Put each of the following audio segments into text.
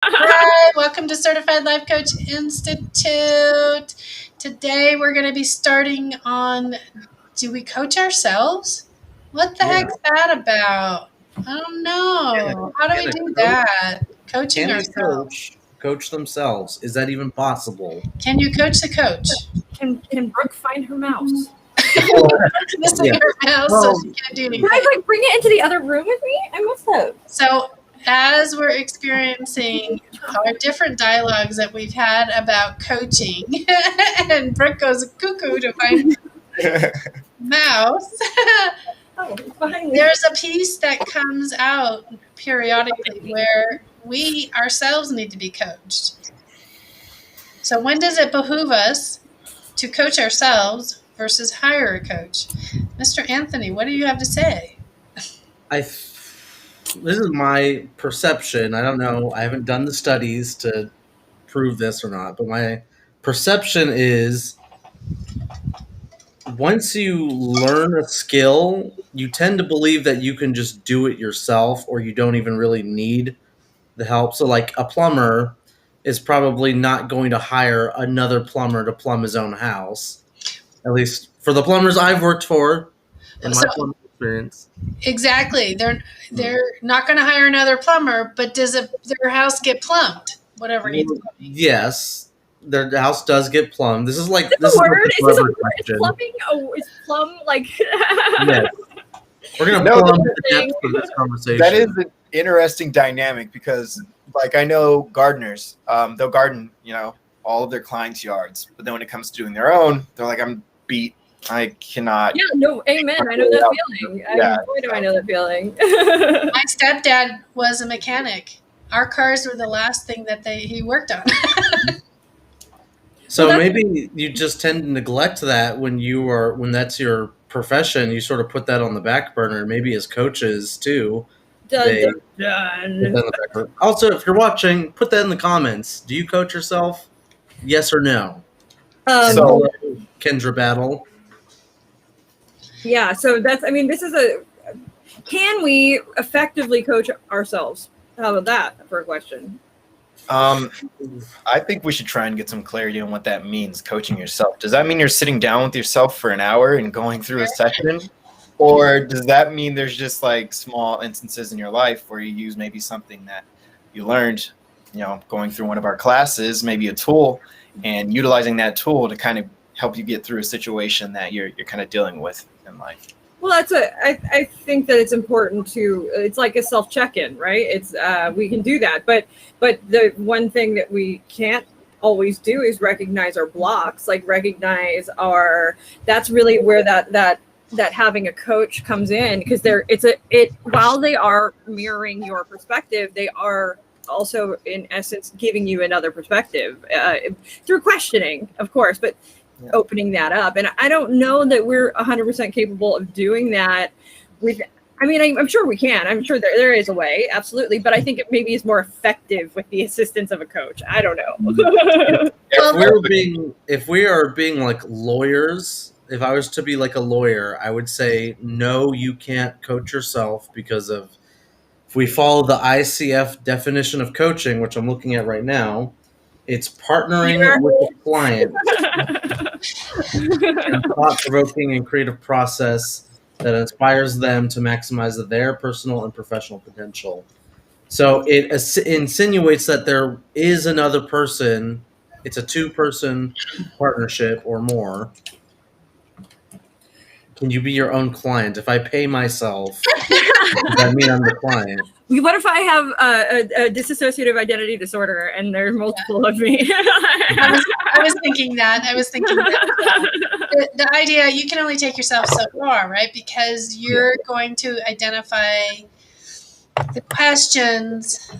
Hi, welcome to Certified Life Coach Institute. Today we're going to be starting on, do we coach ourselves? What the Yeah. heck's that about? I don't know. How do we do that? Coaching Can the ourselves. coach themselves? Is that even possible? Can you coach the coach? Can Brooke find her mouse? Brooke's missing Yeah. her mouse, Well, so she can't do Did I anything. bring it into the other room with me? I must have. So, as we're experiencing our different dialogues that we've had about coaching, and Brooke goes cuckoo to find mouse, Oh, it's behind me. there's a piece that comes out periodically where we ourselves need to be coached. So, when does it behoove us to coach ourselves versus hire a coach? Mr. Anthony, what do you have to say? This is my perception. I don't know. I haven't done the studies to prove this or not, but my perception is once you learn a skill, you tend to believe that you can just do it yourself or you don't even really need the help. So, like a plumber is probably not going to hire another plumber to plumb his own house. At least for the plumbers I've worked for in my So, plumbing experience. exactly. They're not going to hire another plumber, but does their house get plumbed? Whatever needs plumbing. Yes, their house does get plumbed. This is like Is this this a is like word? the Is this a plumber word? Is question. plumbing? Oh, is plum like? Yes. We're gonna No, plumb the depths of this conversation. That is an interesting dynamic because, like, I know gardeners, they'll garden, all of their clients' yards, but then when it comes to doing their own, they're like, I'm beat. I cannot. Yeah, no, amen. I know that feeling. Yeah. Boy, do I know that feeling. My stepdad was a mechanic. Our cars were the last thing that he worked on. So Well, maybe you just tend to neglect that when that's your profession. You sort of put that on the back burner. Maybe as coaches too. Dun, They dun, put that dun. on the back burner. Also, if you're watching, put that in the comments. Do you coach yourself? Yes or no? So- Kendra Battle. Yeah, so that's. I mean, this is a. Can we effectively coach ourselves? How about that for a question? I think we should try and get some clarity on what that means, coaching yourself. Does that mean you're sitting down with yourself for an hour and going through a session? Or does that mean there's just like small instances in your life where you use maybe something that you learned, going through one of our classes, maybe a tool, and utilizing that tool to kind of help you get through a situation that you're kind of dealing with in life? Well, I think that it's important to. It's like a self check-in, right? It's we can do that, but the one thing that we can't always do is recognize our blocks. Like recognize our. That's really where that having a coach comes in, because while they are mirroring your perspective, they are also in essence giving you another perspective through questioning, of course, but opening that up. And I don't know that we're 100% capable of doing that I'm sure we can. I'm sure there is a way, absolutely, but I think it maybe is more effective with the assistance of a coach. I don't know. If we are being like lawyers, if I was to be like a lawyer, I would say no, you can't coach yourself because of, if we follow the ICF definition of coaching, which I'm looking at right now, it's partnering with the client in thought-provoking and creative process that inspires them to maximize their personal and professional potential. So it insinuates that there is another person. It's a two-person partnership or more. Can you be your own client? If I pay myself, does that mean I'm the client? What if I have a dissociative identity disorder and there's multiple of me? I was thinking that. The idea, you can only take yourself so far, right? Because you're going to identify the questions,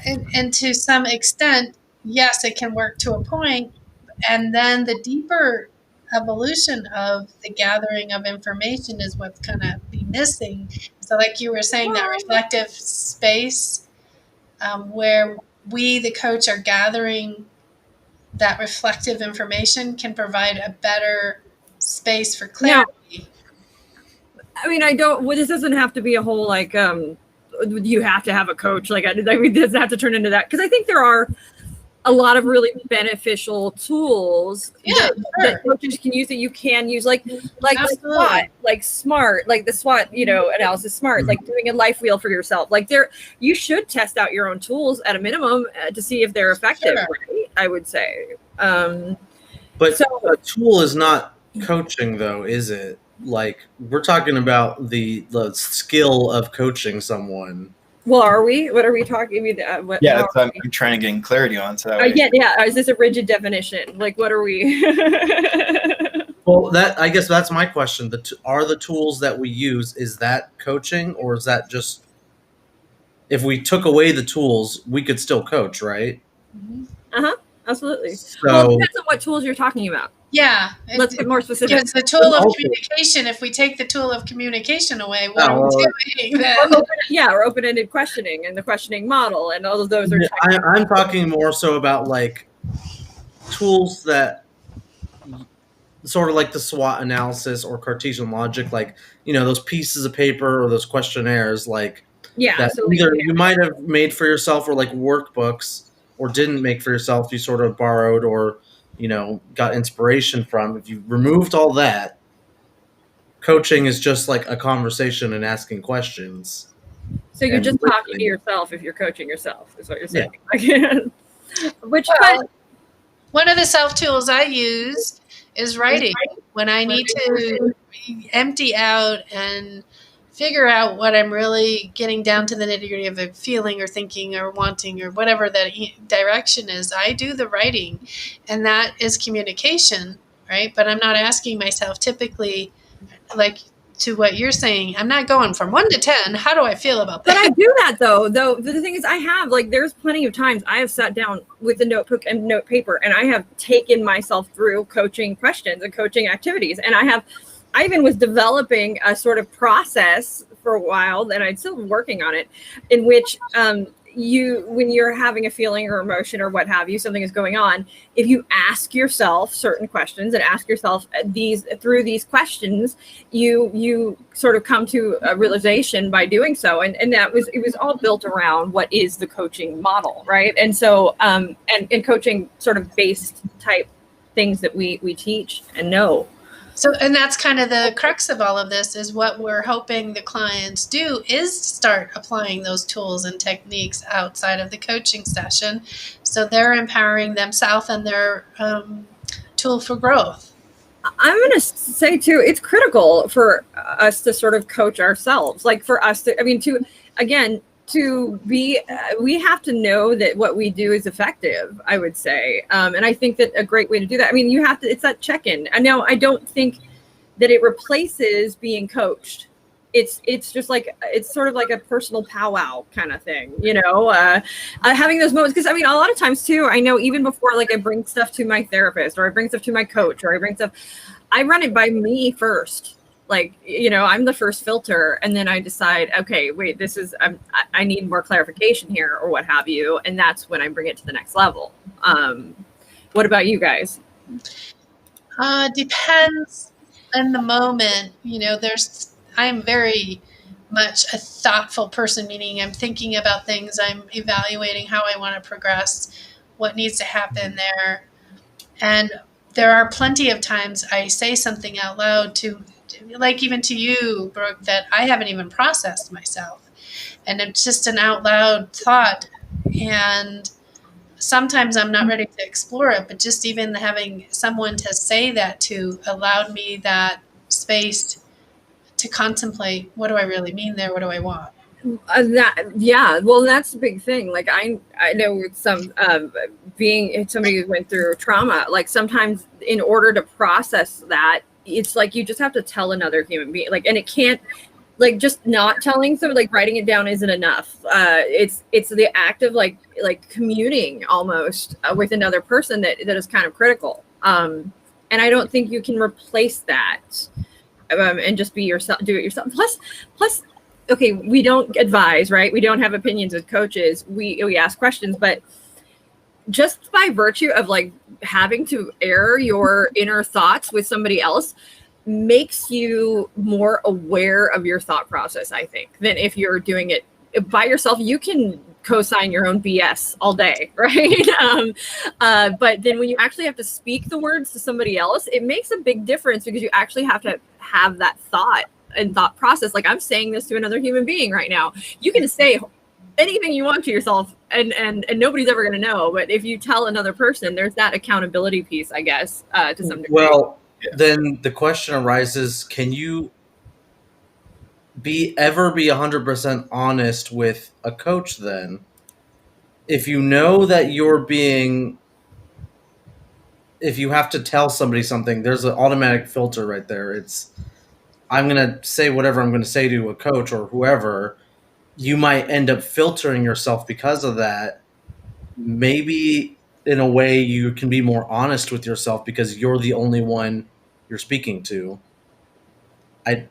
and to some extent, yes, it can work to a point, and then the deeper evolution of the gathering of information is what's going to be missing. So like you were saying, that reflective space where we, the coach, are gathering that reflective information can provide a better space for clarity. I mean, this doesn't have to be a whole you have to have a coach. Like, I mean, it doesn't have to turn into that. Because I think there are a lot of really beneficial tools that coaches can use, that you can use, like SWOT, like SMART, like the SWOT, analysis, SMART, like doing a life wheel for yourself. Like you should test out your own tools at a minimum to see if they're effective, right? I would say. But a tool is not coaching, though, is it? Like, we're talking about the skill of coaching someone. Well, are we? What are we talking about? Yeah, that's what I'm trying to gain clarity on. So yeah. Is this a rigid definition? Like, what are we? Well, I guess that's my question. Are the tools that we use, is that coaching, or is that just, if we took away the tools, we could still coach, right? Absolutely. So, well, it depends on what tools you're talking about. Yeah. Let's get more specific. It's the tool of communication. If we take the tool of communication away, what are we doing then? Or open-ended questioning and the questioning model, and all of those are. I'm talking more so about like tools that sort of like the SWOT analysis or Cartesian logic, like, those pieces of paper or those questionnaires, like that either you might have made for yourself, or like workbooks, or didn't make for yourself, you sort of borrowed or got inspiration from. If you removed all that, coaching is just like a conversation and asking questions. So you're just talking to yourself if you're coaching yourself, is what you're saying. Yeah. One of the self tools I use is writing. When I need to empty out and figure out what I'm really getting down to the nitty-gritty of a feeling or thinking or wanting or whatever that direction is, I do the writing, and that is communication, right? But I'm not asking myself typically, like to what you're saying, I'm not going from 1 to 10. How do I feel about that? But I do that though. The thing is, I have, like, there's plenty of times I have sat down with a notebook and note paper, and I have taken myself through coaching questions and coaching activities. And I even was developing a sort of process for a while, and I'm still working on it, in which when you're having a feeling or emotion or what have you, something is going on, if you ask yourself certain questions and ask yourself through these questions, you sort of come to a realization by doing so. And it was all built around what is the coaching model, right? And so and coaching sort of based type things that we teach and know. So, and that's kind of the crux of all of this, is what we're hoping the clients do is start applying those tools and techniques outside of the coaching session. So they're empowering themselves and their tool for growth. I'm going to say too, it's critical for us to sort of coach ourselves. Like for us to be, we have to know that what we do is effective, I would say. And I think that a great way to do that, it's that check-in. And now I don't think that it replaces being coached. It's just like, it's sort of like a personal powwow kind of thing, having those moments. Because a lot of times too, I know even before, like, I bring stuff to my therapist, or I bring stuff to my coach, or I run it by me first. Like, I'm the first filter, and then I decide, okay, wait, I need more clarification here, or what have you. And that's when I bring it to the next level. What about you guys? Depends on the moment. I'm very much a thoughtful person, meaning I'm thinking about things. I'm evaluating how I want to progress, what needs to happen there. And there are plenty of times I say something out loud like even to you, Brooke, that I haven't even processed myself. And it's just an out loud thought. And sometimes I'm not ready to explore it, but just even having someone to say that to allowed me that space to contemplate, what do I really mean there? What do I want? Well, that's the big thing. Like, I know with some being somebody who went through trauma, like sometimes in order to process that, it's like you just have to tell another human being, like, and it can't, like, just not telling someone, like writing it down isn't enough. It's the act of like communing almost with another person that is kind of critical. And I don't think you can replace that and just be yourself, do it yourself. Plus, okay, we don't advise, right? We don't have opinions as coaches. We ask questions, but just by virtue of like having to air your inner thoughts with somebody else makes you more aware of your thought process, I think, than if you're doing it by yourself, you can co-sign your own BS all day, right? But then when you actually have to speak the words to somebody else, it makes a big difference because you actually have to have that thought and thought process. Like, I'm saying this to another human being right now. You can say anything you want to yourself and nobody's ever going to know. But if you tell another person, there's that accountability piece, I guess, to some degree. Well, then the question arises, can you ever be 100% honest with a coach then? If you know that if you have to tell somebody something, there's an automatic filter right there. It's, I'm going to say whatever I'm going to say to a coach or whoever. You might end up filtering yourself because of that. Maybe in a way you can be more honest with yourself because you're the only one you're speaking to. I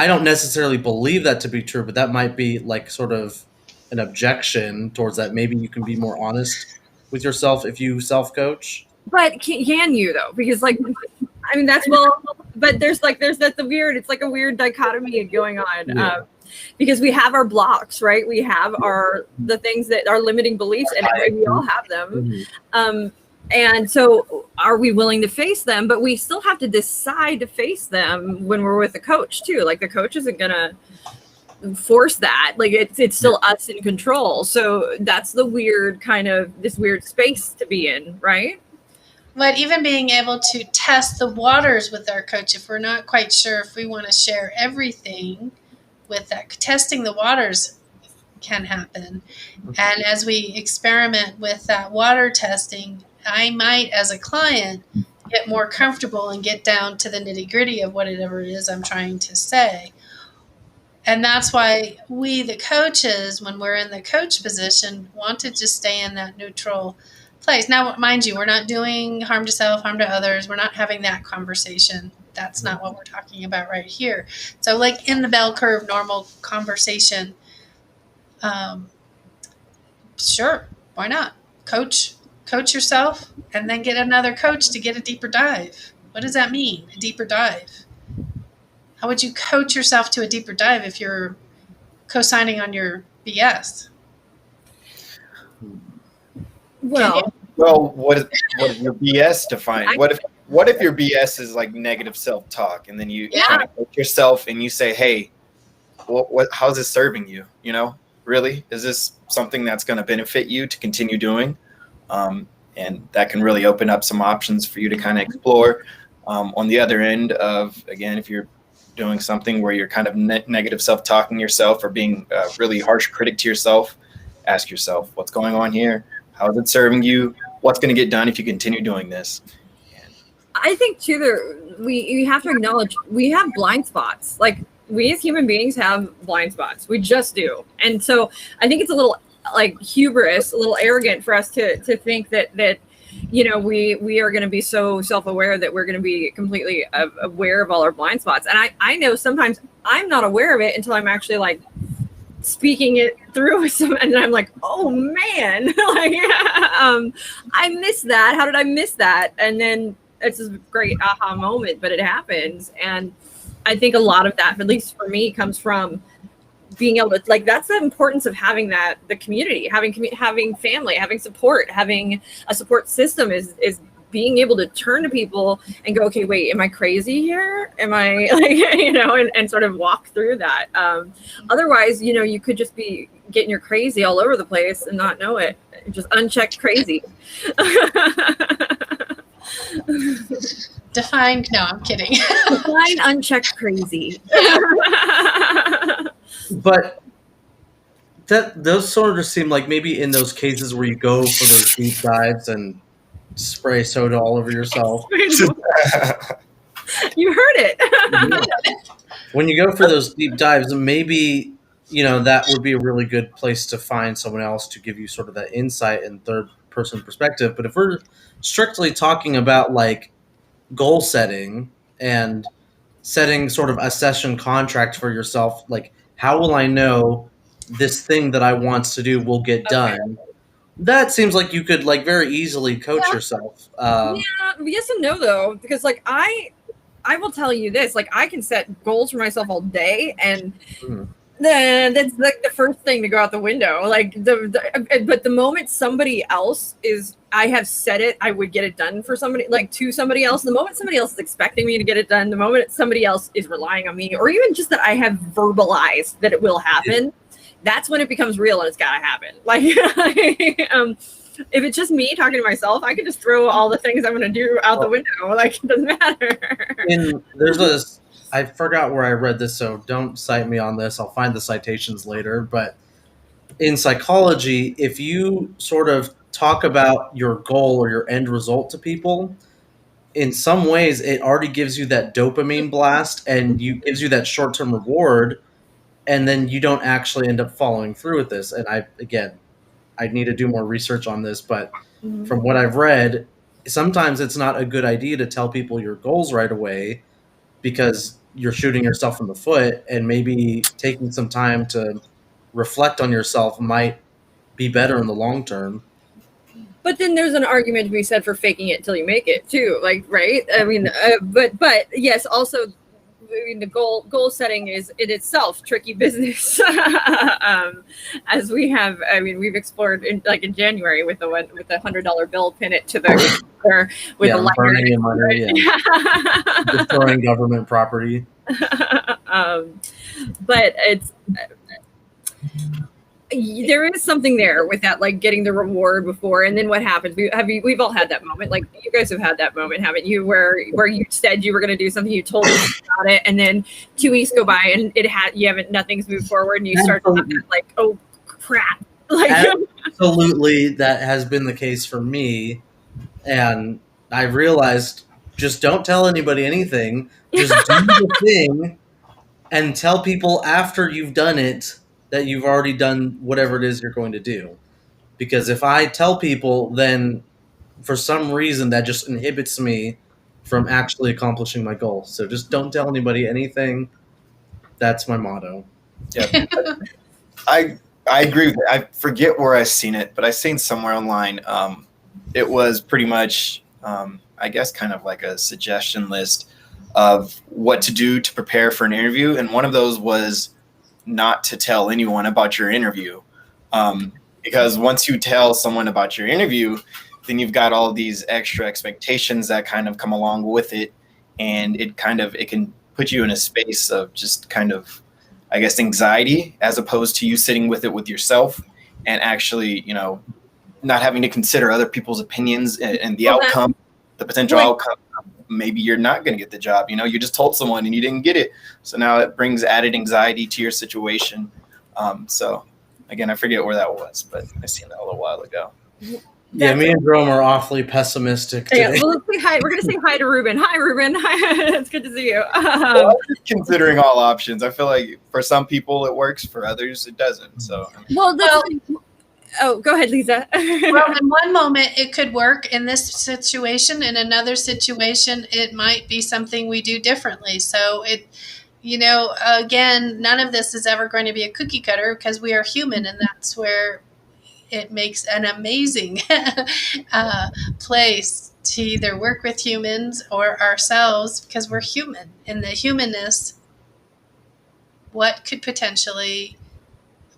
don't necessarily believe that to be true, but that might be like sort of an objection towards that. Maybe you can be more honest with yourself if you self-coach. But can you though? Because like, I mean, that's, well, but that's the weird, it's like a weird dichotomy going on. Yeah. Because we have our blocks, right? We have the things that are limiting beliefs, and we all have them. Mm-hmm. And so are we willing to face them? But we still have to decide to face them when we're with a coach too. Like, the coach isn't gonna force that. Like, it's still us in control. So that's the weird kind of, this weird space to be in, right? But even being able to test the waters with our coach, if we're not quite sure if we want to share everything with that, testing the waters can happen. And as we experiment with that water testing, I might, as a client, get more comfortable and get down to the nitty-gritty of whatever it is I'm trying to say. And that's why we, the coaches, when we're in the coach position, want to just stay in that neutral place. Now, mind you, we're not doing harm to self, harm to others. We're not having that conversation. That's not what we're talking about right here. So, like, in the bell curve normal conversation, sure, why not? Coach yourself and then get another coach to get a deeper dive. What does that mean, a deeper dive? How would you coach yourself to a deeper dive if you're co-signing on your BS? Well, what is your BS defined? What if your BS is like negative self-talk, and then you kind of coach yourself and you say, hey, how's this serving you? You know, really, is this something that's going to benefit you to continue doing? And that can really open up some options for you to kind of explore. On the other end of, again, if you're doing something where you're kind of negative self-talking yourself or being a really harsh critic to yourself, ask yourself, what's going on here? How is it serving you? What's going to get done if you continue doing this? I think too, we have to acknowledge we have blind spots. Like, we as human beings have blind spots. We just do. And so I think it's a little like hubris, a little arrogant for us to think that you know, we are going to be so self-aware that we're going to be completely aware of all our blind spots. And I know sometimes I'm not aware of it until I'm actually like speaking it through with some, and I'm like, oh man, like, I missed that. How did I miss that? And then it's a great aha moment, but it happens. And I think a lot of that, at least for me, comes from being able to, like, that's the importance of having that, the community, having family, having support, having a support system is being able to turn to people and go, okay, wait, am I crazy here? Am I, like, you know, and sort of walk through that. Otherwise, you know, you could just be getting your crazy all over the place and not know it. Just unchecked crazy. Defined? No, I'm kidding. Define unchecked crazy. But those sort of seem like maybe in those cases where you go for those deep dives and spray soda all over yourself. You heard it. When you go for those deep dives, maybe, you know, that would be a really good place to find someone else to give you sort of that insight and third person perspective. But if we're strictly talking about like goal setting and setting sort of a session contract for yourself, like, how will I know this thing that I want to do will get done? Okay. That seems like you could like very easily coach yourself. Yeah, yes and no though, because like I will tell you this, like I can set goals for myself all day, and That's like the first thing to go out the window. Like but the moment somebody else is, I have said it, I would get it done for somebody, like to somebody else. The moment somebody else is expecting me to get it done, the moment somebody else is relying on me, or even just that I have verbalized that it will happen, that's when it becomes real and it's got to happen. Like, if it's just me talking to myself, I can just throw all the things I'm going to do out the window. Like, it doesn't matter. I forgot where I read this, so don't cite me on this. I'll find the citations later. But in psychology, if you sort of talk about your goal or your end result to people, in some ways it already gives you that dopamine blast and gives you that short-term reward, and then you don't actually end up following through with this. And I need to do more research on this, but from what I've read, sometimes it's not a good idea to tell people your goals right away, because you're shooting yourself in the foot, and maybe taking some time to reflect on yourself might be better in the long term. But then there's an argument to be said for faking it till you make it too. Like, right? I mean, but yes, also, I mean, the goal setting is in itself tricky business. As we have, I mean, we've explored in January with the $100 bill, pin it to the with a lighter. Burning your money, destroying government property. But it's. There is something there with that, like getting the reward before, and then what happens? We've all had that moment. Like, you guys have had that moment, haven't you? Where you said you were going to do something, you told us about it, and then 2 weeks go by, and nothing's moved forward, and you start to have that, like, oh crap! Like, absolutely, that has been the case for me, and I realized, just don't tell anybody anything. Just do the thing, and tell people after you've done it that you've already done whatever it is you're going to do. Because if I tell people, then for some reason that just inhibits me from actually accomplishing my goal. So just don't tell anybody anything. That's my motto. Yeah. I agree with it. I forget where I've seen it, but I've seen somewhere online. It was pretty much, I guess, kind of like a suggestion list of what to do to prepare for an interview. And one of those was not to tell anyone about your interview, because once you tell someone about your interview, then you've got all these extra expectations that kind of come along with it, and it can put you in a space of just kind of, I guess, anxiety, as opposed to you sitting with it with yourself and actually, not having to consider other people's opinions and the outcome, the potential outcome. Maybe you're not going to get the job. You just told someone and you didn't get it. So now it brings added anxiety to your situation. So again, I forget where that was, but I seen that a little while ago. Yeah, me and Jerome are awfully pessimistic today. Yeah, well, let's say hi. We're going to say hi to Ruben. Hi, Ruben. Hi. It's good to see you. Well, considering all options, I feel like for some people it works, for others it doesn't. So, oh, go ahead, Lisa. Well, in one moment it could work in this situation. In another situation, it might be something we do differently. So again, none of this is ever going to be a cookie cutter, because we are human, and that's where it makes an amazing place to either work with humans or ourselves, because we're human. And the humanness, what could potentially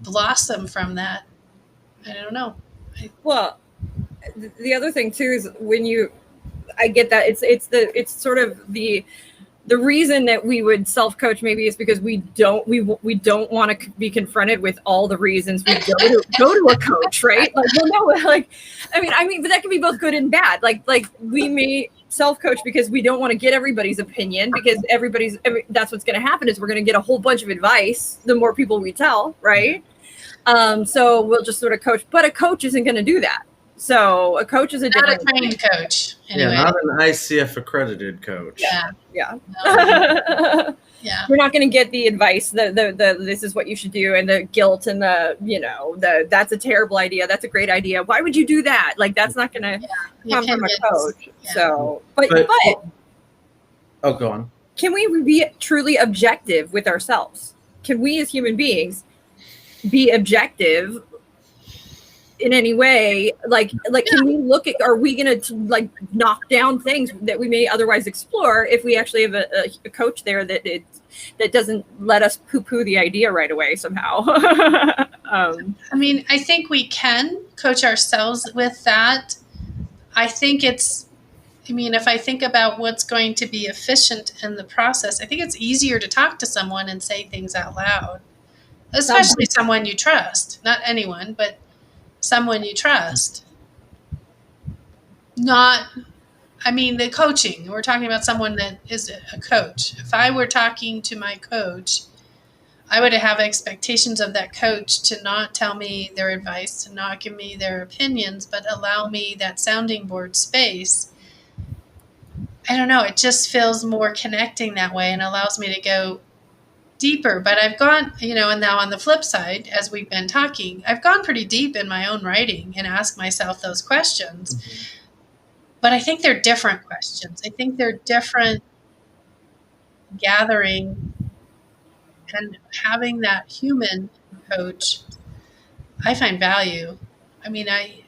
blossom from that? I don't know. Well, the other thing too is I get that it's sort of the reason that we would self-coach maybe is because we don't want to be confronted with all the reasons we go to a coach, right? Like, well, no, like, I mean, but that can be both good and bad. Like we may self-coach because we don't want to get everybody's opinion, because that's what's going to happen, is we're going to get a whole bunch of advice the more people we tell, right? So we'll just sort of coach, but a coach isn't going to do that. So a coach is not a trained coach. Anyway. Yeah, not an ICF accredited coach. Yeah. Yeah. We're not going to get the advice, the this is what you should do, and the guilt, and the that's a terrible idea, that's a great idea, why would you do that? Like, that's not going to come from a coach. Yeah. So, but oh, go on. Can we be truly objective with ourselves? Can we as human beings be objective in any way? Like can we look at, are we going to like knock down things that we may otherwise explore if we actually have a coach there that doesn't let us poo-poo the idea right away somehow? I mean, I think we can coach ourselves with that. I think if I think about what's going to be efficient in the process, I think it's easier to talk to someone and say things out loud, especially someone you trust. Not anyone, but someone you trust. The coaching, we're talking about someone that is a coach. If I were talking to my coach, I would have expectations of that coach to not tell me their advice, to not give me their opinions, but allow me that sounding board space. I don't know, it just feels more connecting that way and allows me to go deeper. But I've gone, and now on the flip side, as we've been talking, I've gone pretty deep in my own writing and asked myself those questions. Mm-hmm. But I think they're different questions. I think they're different gathering, and having that human coach, I find value. I mean, I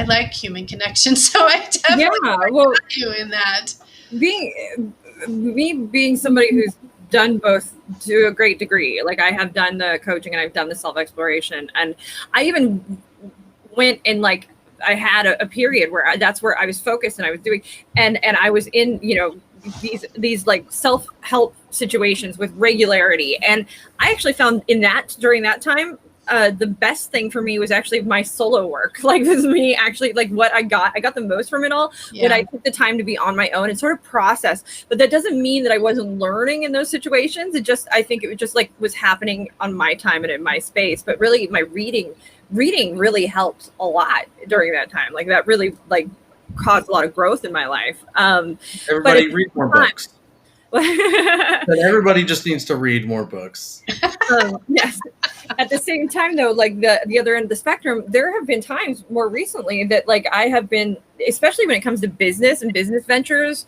like human connection, so I definitely find value in that. Being somebody who's done both to a great degree, like I have done the coaching and I've done the self-exploration, and I even went and like I had a period where that's where I was focused and I was doing, and I was in, these like self-help situations with regularity. And I actually found during that time, the best thing for me was actually my solo work. Like this is me actually, like what I got the most from it all when I took the time to be on my own and sort of process. But that doesn't mean that I wasn't learning in those situations. I think it was just like was happening on my time and in my space. But really my reading really helped a lot during that time. Like that really like caused a lot of growth in my life. Everybody read more books. But everybody just needs to read more books. Yes. At the same time, though, like the other end of the spectrum, there have been times more recently that like I have been, especially when it comes to business and business ventures,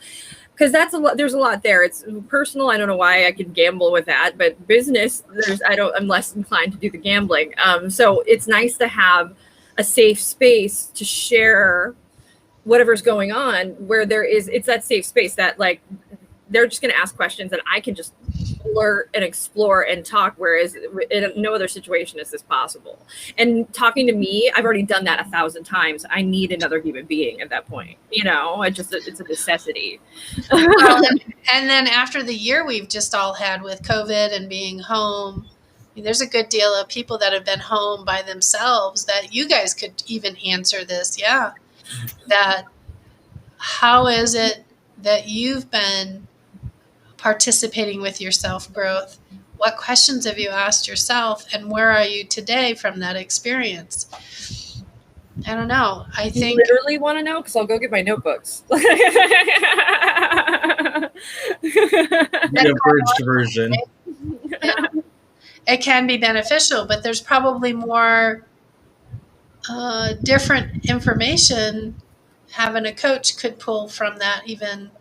because there's a lot there. It's personal. I don't know why I could gamble with that, but business, I'm less inclined to do the gambling. So it's nice to have a safe space to share whatever's going on, where it's that safe space that like they're just going to ask questions and I can just alert and explore and talk, whereas in no other situation is this possible. And talking to me, I've already done that 1,000 times. I need another human being at that point. It's a necessity. Well, and then after the year we've just all had with COVID and being home, there's a good deal of people that have been home by themselves that you guys could even answer this. Yeah. That how is it that you've been participating with your self-growth? What questions have you asked yourself, and where are you today from that experience? I don't know. I think you literally want to know, because I'll go get my notebooks. The abridged version. Yeah. It can be beneficial, but there's probably more different information having a coach could pull from that, even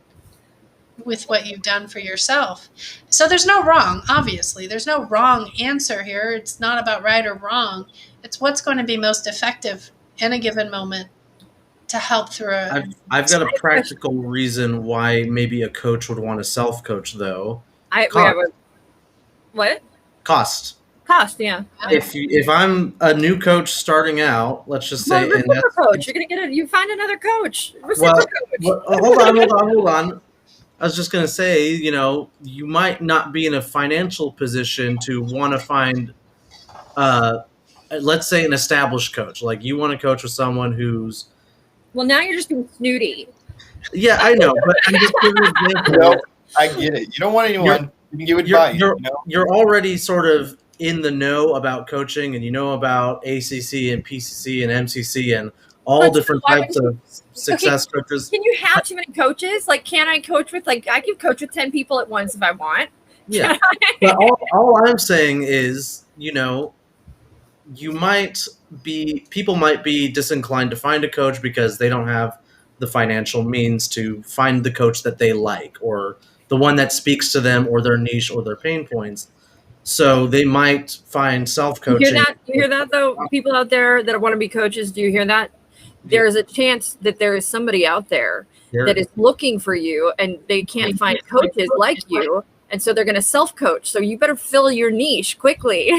with what you've done for yourself. So there's no wrong, obviously. There's no wrong answer here. It's not about right or wrong. It's what's going to be most effective in a given moment to help through it. I've got a practical reason why maybe a coach would want to self-coach, though. What? Cost, yeah. If I'm a new coach starting out, let's just say, coach, you're gonna you find another coach. Well, hold on. I was just gonna say, you might not be in a financial position to want to find, let's say, an established coach. Like you want to coach with someone who's. Well, now you're just being snooty. Yeah, I know, but I'm just giving an example. I get it. You don't want anyone. You would buy. You're already sort of in the know about coaching, and you know about ACC and PCC and MCC and all different types of success coaches. Can you have too many coaches? Like, can I coach with I can coach with 10 people at once if I want. Yeah, but all I'm saying is, people might be disinclined to find a coach because they don't have the financial means to find the coach that they like, or the one that speaks to them or their niche or their pain points. So they might find self-coaching. You hear that though? People out there that want to be coaches, do you hear that? There's a chance that there is somebody out there that is looking for you and they can't find coaches like you. And so they're going to self-coach. So you better fill your niche quickly.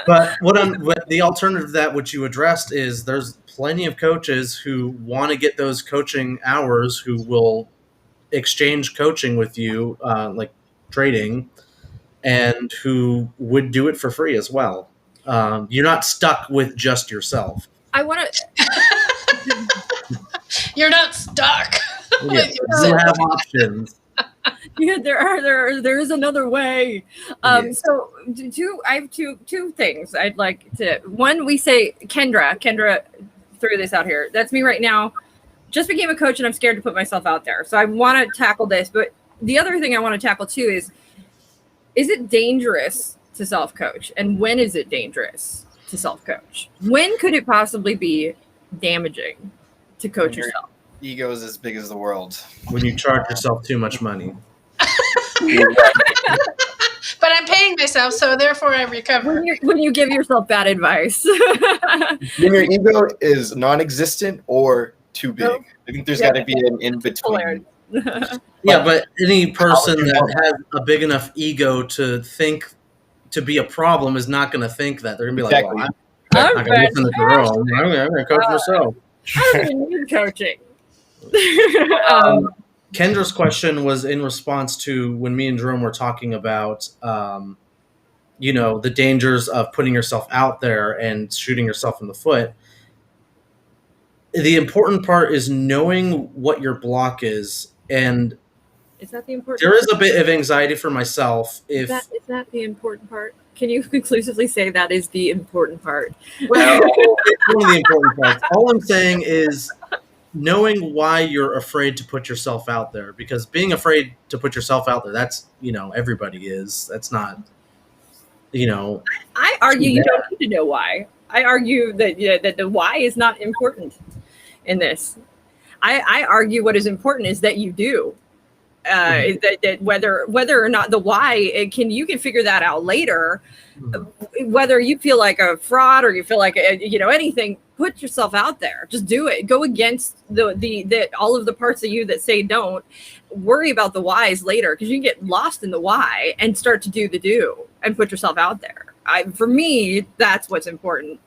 But what the alternative to that, which you addressed, is there's plenty of coaches who want to get those coaching hours, who will exchange coaching with you, like trading, and who would do it for free as well. You're not stuck with just yourself. I want to. You're not stuck. Yes, you have options. Yeah, there is another way. So I have two things I'd like to. One, we say Kendra threw this out here. That's me right now. Just became a coach and I'm scared to put myself out there. So I want to tackle this. But the other thing I want to tackle too is it dangerous to self-coach? And when is it dangerous to self-coach? When could it possibly be damaging to coach yourself? Ego is as big as the world. When you charge yourself too much money. But I'm paying myself, so therefore I recover. When you give yourself bad advice. When your ego is non-existent or too big. I think there's got to be an in-between. Yeah, but any person that has a big enough ego to think to be a problem is not going to think that. They're going to be like, well, I'm not going to listen to Jerome. I'm going to coach myself. I don't even need coaching. Kendra's question was in response to when me and Jerome were talking about, the dangers of putting yourself out there and shooting yourself in the foot. The important part is knowing what your block is, and is that the important there is a bit of anxiety for myself. Is that the important part? Can you conclusively say that is the important part? Well, it's one of the important parts. All I'm saying is knowing why you're afraid to put yourself out there, because being afraid to put yourself out there, that's, everybody is. That's not, I argue you don't need to know why. I argue that the why is not important in this. I argue what is important is that you do. That whether or not the why, you can figure that out later. Whether you feel like a fraud or you feel like anything, put yourself out there. Just do it. Go against the all of the parts of you that say don't. Worry about the whys later, because you can get lost in the why and start to do the do and put yourself out there. For me, that's what's important.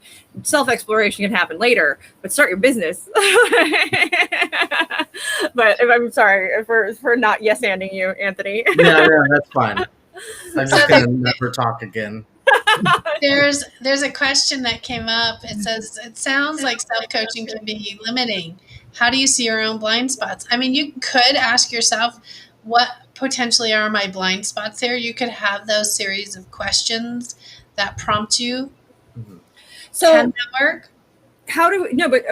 Self-exploration can happen later, but start your business. But I'm sorry for not yes-anding you, Anthony. Yeah, that's fine. I'm just going to never talk again. There's a question that came up. It says, it sounds like self-coaching can be limiting. How do you see your own blind spots? I mean, you could ask yourself, what potentially are my blind spots there? You could have those series of questions that prompt you. Mm-hmm. So can that work?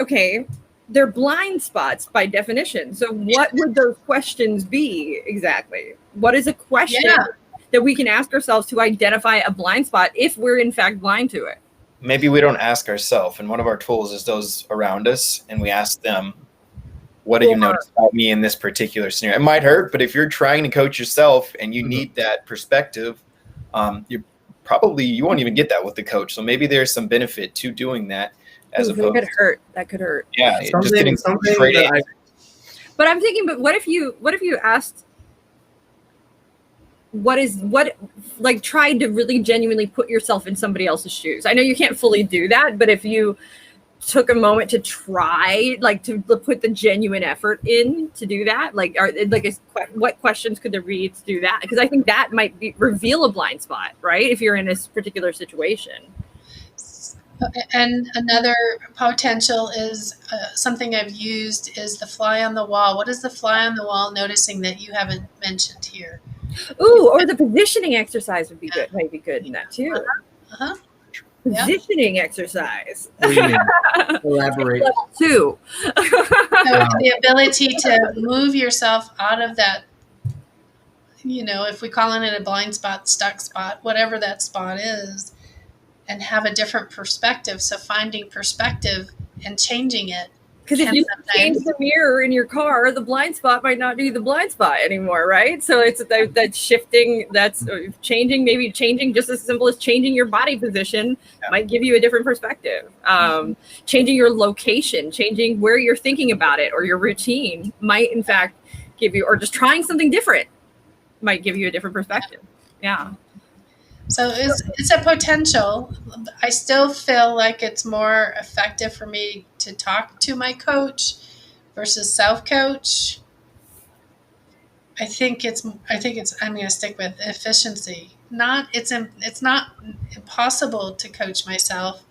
Okay. They're blind spots by definition. So what would those questions be exactly? What is a question that we can ask ourselves to identify a blind spot if we're in fact blind to it? Maybe we don't ask ourselves, and one of our tools is those around us, and we ask them, what do you notice about me in this particular scenario? It might hurt, but if you're trying to coach yourself and you need that perspective, you won't even get that with the coach. So maybe there's some benefit to doing that. That could hurt. Yeah, just getting something. But I'm thinking, what if you asked, tried to really genuinely put yourself in somebody else's shoes? I know you can't fully do that, but if you took a moment to try, to put the genuine effort in to do that, what questions could there be to do that? Because I think that might reveal a blind spot, right? If you're in this particular situation. And another potential is something I've used is the fly on the wall. What is the fly on the wall noticing that you haven't mentioned here? Ooh, or the positioning exercise would be good. Might be good in that too. Positioning exercise. What do you mean? Elaborate. Level 2. So the ability to move yourself out of that, if we call it a blind spot, stuck spot, whatever that spot is, and have a different perspective. So finding perspective and changing it. Because if you change the mirror in your car, the blind spot might not be the blind spot anymore, right? So it's that shifting, that's changing, maybe changing just as simple as changing your body position might give you a different perspective. Changing your location, changing where you're thinking about it, or your routine might in fact give you, or just trying something different might give you a different perspective. Yeah. So it's a potential. I still feel like it's more effective for me to talk to my coach versus self-coach. I think I'm going to stick with efficiency. It's not impossible to coach myself,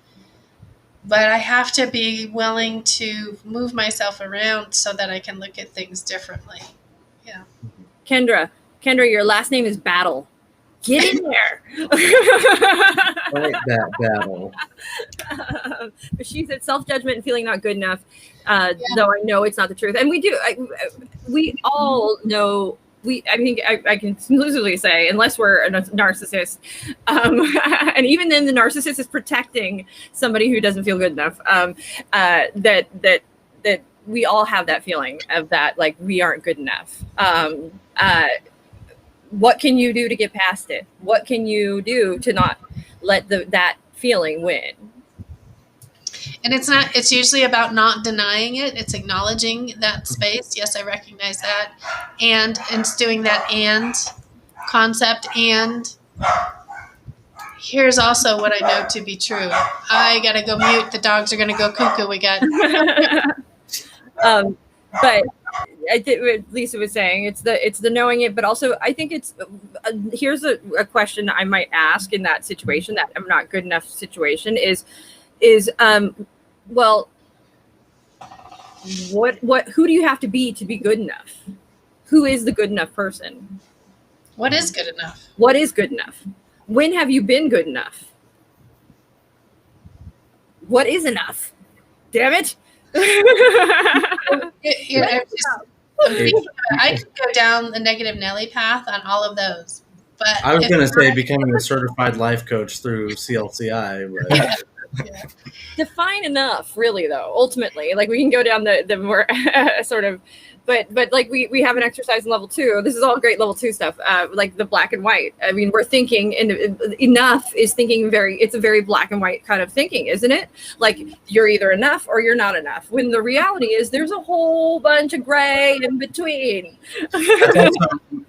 but I have to be willing to move myself around so that I can look at things differently. Yeah. Kendra, your last name is Battle. Get in there. Fight that battle. She said self-judgment and feeling not good enough, though I know it's not the truth. And we do. We all know. I think I can conclusively say, unless we're a narcissist, and even then the narcissist is protecting somebody who doesn't feel good enough, that we all have that feeling of that, like we aren't good enough. What can you do to get past it? What can you do to not let that feeling win? And it's usually about not denying it. It's acknowledging that space. Yes, I recognize that. And it's doing that and concept. And here's also what I know to be true. I got to go mute. The dogs are going to go cuckoo. We got. But I think what Lisa was saying, it's the knowing it, but also I think it's here's a question I might ask in that situation, that I'm not good enough situation is well, who do you have to be good enough? Who is the good enough person? What is good enough? What is good enough? When have you been good enough? What is enough? Damn it. I could go down the negative Nelly path on all of those. But I was going to say becoming a certified life coach through CLCI. But. Yeah. Define enough, really, though. Ultimately, like we can go down the more sort of, but like we have an exercise in level 2. This is all great level 2 stuff, like the black and white. I mean, we're thinking, and enough is thinking it's a very black and white kind of thinking, isn't it? Like you're either enough or you're not enough. When the reality is there's a whole bunch of gray in between. Also,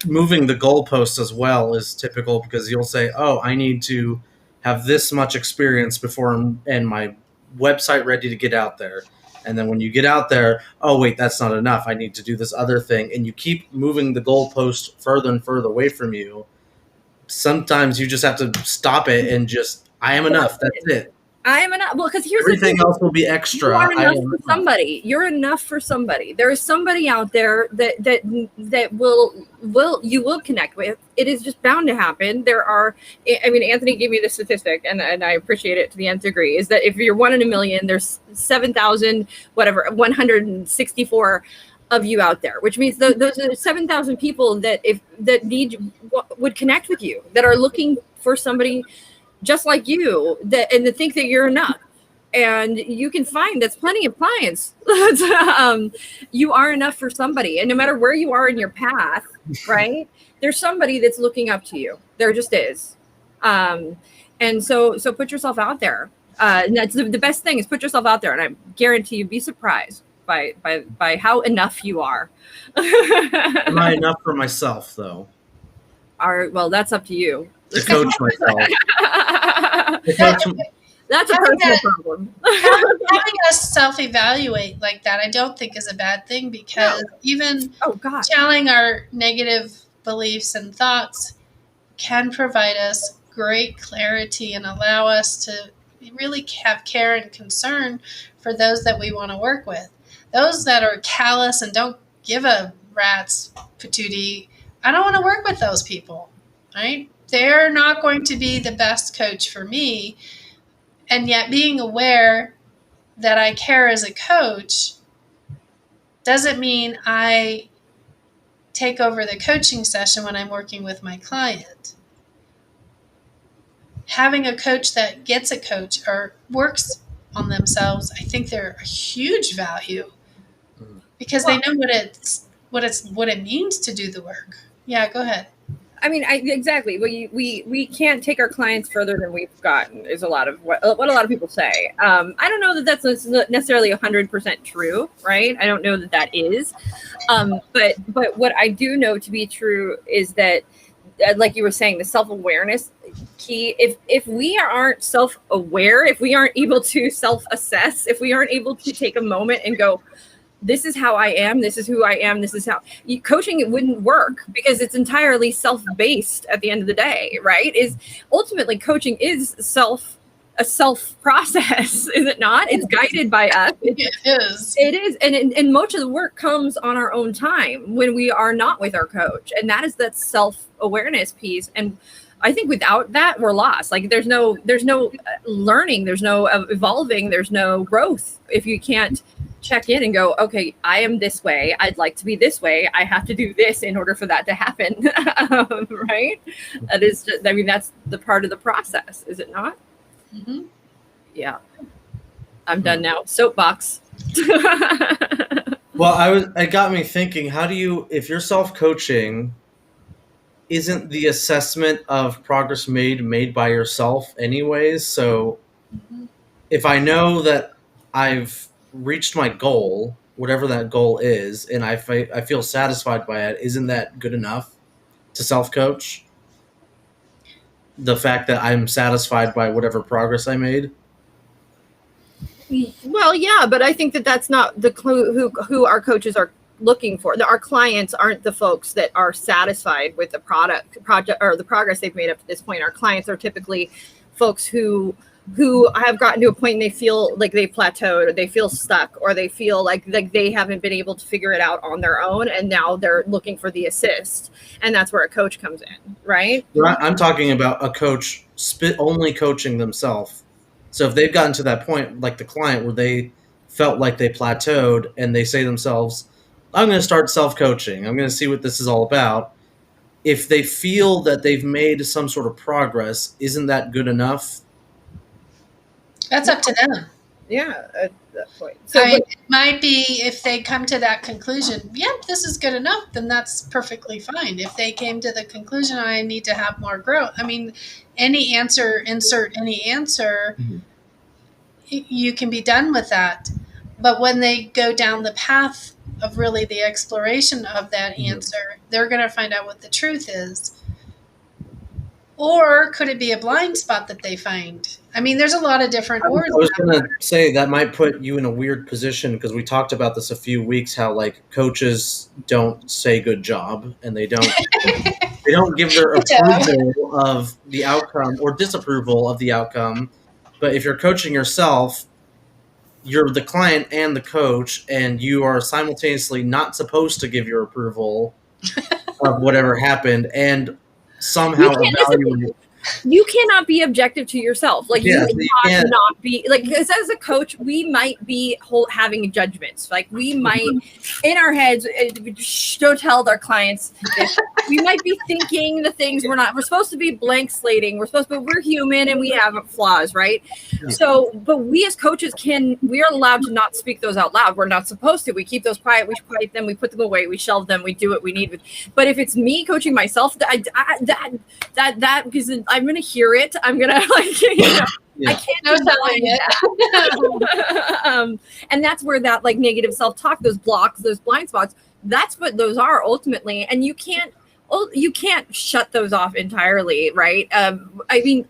moving the goalpost as well is typical, because you'll say, "Oh, I need to have this much experience before and my website ready to get out there." And then when you get out there, oh, wait, that's not enough. I need to do this other thing. And you keep moving the goalpost further and further away from you. Sometimes you just have to stop it and just, I am enough. That's it. I am enough. Well, because here's everything else will be extra. You are enough for somebody. You're enough for somebody. There is somebody out there that you will connect with. It is just bound to happen. There are. I mean, Anthony gave me the statistic, and I appreciate it to the nth degree. Is that if you're 1 in a million, there's 164 of you out there, which means those are 7,000 people that would connect with you, that are looking for somebody just like you, and to think that you're enough. And you can find that's plenty of clients. You are enough for somebody. And no matter where you are in your path, right, there's somebody that's looking up to you. There just is. And so put yourself out there. And that's the best thing, is put yourself out there. And I guarantee you'd be surprised by how enough you are. Am I enough for myself, though? Well, that's up to you. To coach myself. That's a personal problem. Having us self-evaluate like that, I don't think is a bad thing, because even channeling our negative beliefs and thoughts can provide us great clarity and allow us to really have care and concern for those that we want to work with. Those that are callous and don't give a rat's patootie, I don't want to work with those people, right? They're not going to be the best coach for me. And yet being aware that I care as a coach doesn't mean I take over the coaching session when I'm working with my client. Having a coach that gets a coach or works on themselves, I think they're a huge value, because they know what it means to do the work. Yeah, go ahead. I mean, exactly. We can't take our clients further than we've gotten is a lot of what a lot of people say. I don't know that that's necessarily 100% true, right? I don't know that that is. But what I do know to be true is that, like you were saying, the self-awareness key. If we aren't self-aware, if we aren't able to self-assess, if we aren't able to take a moment and go, this is how I am, this is who I am, this is how coaching, it wouldn't work, because it's entirely self-based at the end of the day, right? Is ultimately coaching is a self process, is it not? It's guided by us. It is. And much of the work comes on our own time when we are not with our coach. And that is that self-awareness piece. And I think without that, we're lost. Like there's no learning, there's no evolving, there's no growth if you can't check in and go, okay, I am this way. I'd like to be this way. I have to do this in order for that to happen. Right? That is just, I mean, that's the part of the process, is it not? Mm-hmm. Yeah. I'm done now. Soapbox. Well, it got me thinking, how do you, if you're self-coaching, isn't the assessment of progress made by yourself anyways? So if I know that I've reached my goal, whatever that goal is, and I feel satisfied by it, isn't that good enough to self-coach? The fact that I'm satisfied by whatever progress I made? Well, yeah, but I think that that's not the clue who our coaches are looking for. Our clients aren't the folks that are satisfied with the project or the progress they've made up to this point. Our clients are typically folks who have gotten to a point and they feel like they plateaued, or they feel stuck, or they feel like they haven't been able to figure it out on their own, and now they're looking for the assist, and that's where a coach comes in, right? I'm talking about a coach only coaching themselves. So if they've gotten to that point, like the client, where they felt like they plateaued and they say to themselves, I'm going to start self-coaching, I'm going to see what this is all about. If they feel that they've made some sort of progress, isn't that good enough? That's up to them. Yeah, at that point. So it might be, if they come to that conclusion, yep, this is good enough, then that's perfectly fine. If they came to the conclusion, I need to have more growth. I mean, any answer, insert any answer, you can be done with that. But when they go down the path of really the exploration of that answer, they're going to find out what the truth is. Or could it be a blind spot that they find? I mean, there's a lot of different words. I was going to say that might put you in a weird position, because we talked about this a few weeks, how like coaches don't say good job, and they don't give their approval of the outcome or disapproval of the outcome. But if you're coaching yourself, you're the client and the coach, and you are simultaneously not supposed to give your approval of whatever happened, and somehow evaluate. You cannot be objective to yourself. Like, Yeah, you cannot not be like, because as a coach, we might be having judgments. Like, we might in our heads, don't tell our clients this. We might be thinking the things we're supposed to be blank slating. We're human and we have flaws, right? Yeah. So, but we as coaches we are allowed to not speak those out loud. We're not supposed to. We keep those quiet. We quiet them. We put them away. We shelve them. We do what we need. But if it's me coaching myself, that because I'm going to hear it. I'm going to I can't deny that. And that's where that like negative self-talk, those blocks, those blind spots, that's what those are ultimately. And you can't shut those off entirely. Right. I mean,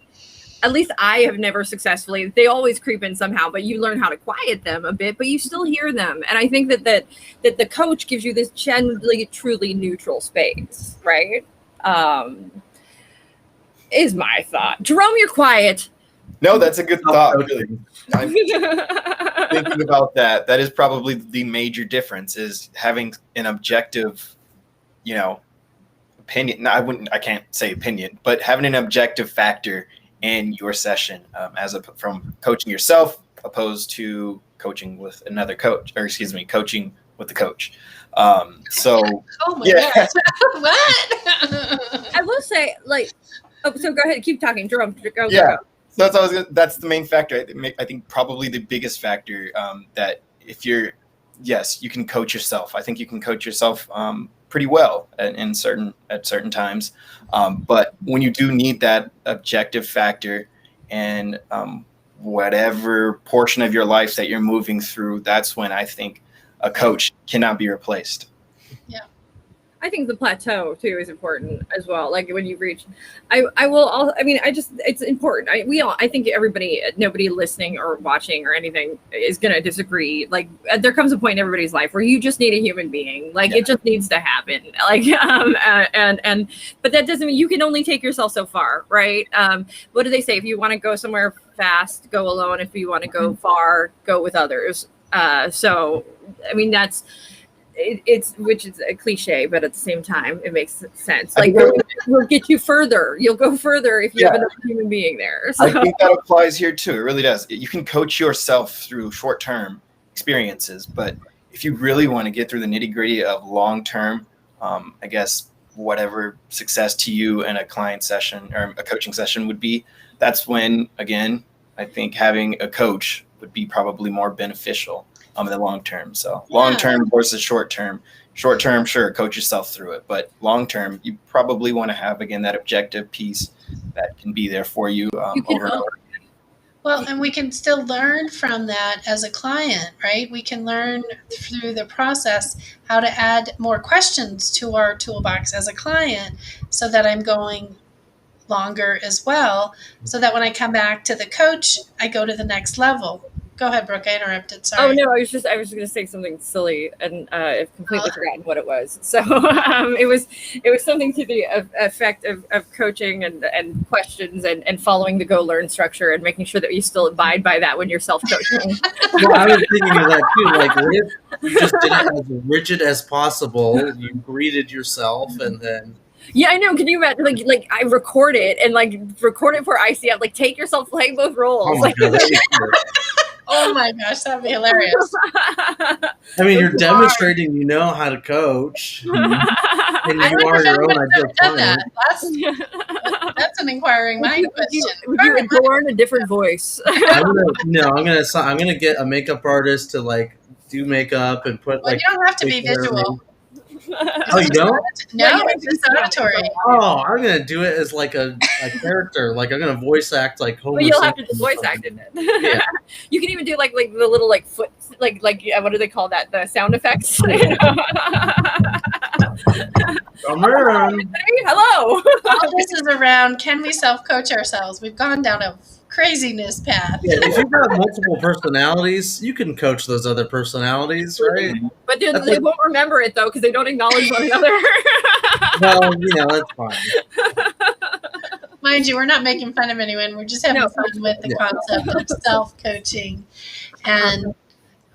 at least I have never successfully, they always creep in somehow, but you learn how to quiet them a bit, but you still hear them. And I think that the coach gives you this generally truly neutral space. Right. Is my thought. Jerome, you're quiet. No, that's a good thought. Really. I'm thinking about that. That is probably the major difference, is having an objective, opinion. No, I can't say opinion, but having an objective factor in your session, from coaching yourself opposed to coaching with another coach, or coaching with the coach. So, oh my God. What? I will say, so go ahead, keep talking, Jerome. Go. So that's the main factor. I think probably the biggest factor, that if you're yes, you can coach yourself. I think you can coach yourself pretty well at certain times. But when you do need that objective factor and whatever portion of your life that you're moving through, that's when I think a coach cannot be replaced. Yeah. I think the plateau too is important as well. Like when you reach, I will all, I mean, it's important. I think nobody listening or watching or anything is going to disagree. Like there comes a point in everybody's life where you just need a human being. Like it just needs to happen. Like, but that doesn't mean you can only take yourself so far. Right. What do they say? If you want to go somewhere fast, go alone. If you want to go far, go with others. So, I mean, it's which is a cliche, but at the same time, it makes sense. Like we'll get you further. You'll go further if you have another human being there. So. I think that applies here too. It really does. You can coach yourself through short-term experiences, but if you really want to get through the nitty-gritty of long-term, I guess whatever success to you in a client session or a coaching session would be, that's when, again, I think having a coach would be probably more beneficial in the long term. So long term versus short term. Short term, sure, coach yourself through it, but long term, you probably want to have again that objective piece that can be there for you over and over. Well, and we can still learn from that as a client, right? We can learn through the process how to add more questions to our toolbox as a client, so that I'm going longer as well, so that when I come back to the coach, I go to the next level. Go ahead, Brooke. I interrupted. Sorry. Oh no, I was going to say something silly, and I've completely forgotten what it was. So it was something to the effect of coaching and questions and following the Go Learn structure and making sure that you still abide by that when you're self-coaching. Well, I was thinking of that too. Like, what if you just did it as rigid as possible? You greeted yourself, and then. Yeah, I know. Can you imagine? Like I record it and record it for ICF. Like take yourself playing both roles. Oh my God, oh my gosh, that'd be hilarious. I mean, you're demonstrating you know how to coach, and you are your own ideal client. That's an inquiring mind question. Would you adorn a different voice? I'm gonna get a makeup artist to like do makeup and put like. You don't have to be visual. Oh, you don't? No, it's just auditory. Oh, I'm gonna do it as like a character. Like I'm gonna voice act like Homer. Well, you'll have to just voice act in it. Yeah. You can even do like the little like foot like what do they call that? The sound effects. Hello. All this is around, can we self-coach ourselves? We've gone down a craziness path. Yeah, if you've got multiple personalities, you can coach those other personalities, right? But they won't remember it though because they don't acknowledge one another. Well, that's fine. Mind you, we're not making fun of anyone. We're just having fun with the concept of self-coaching and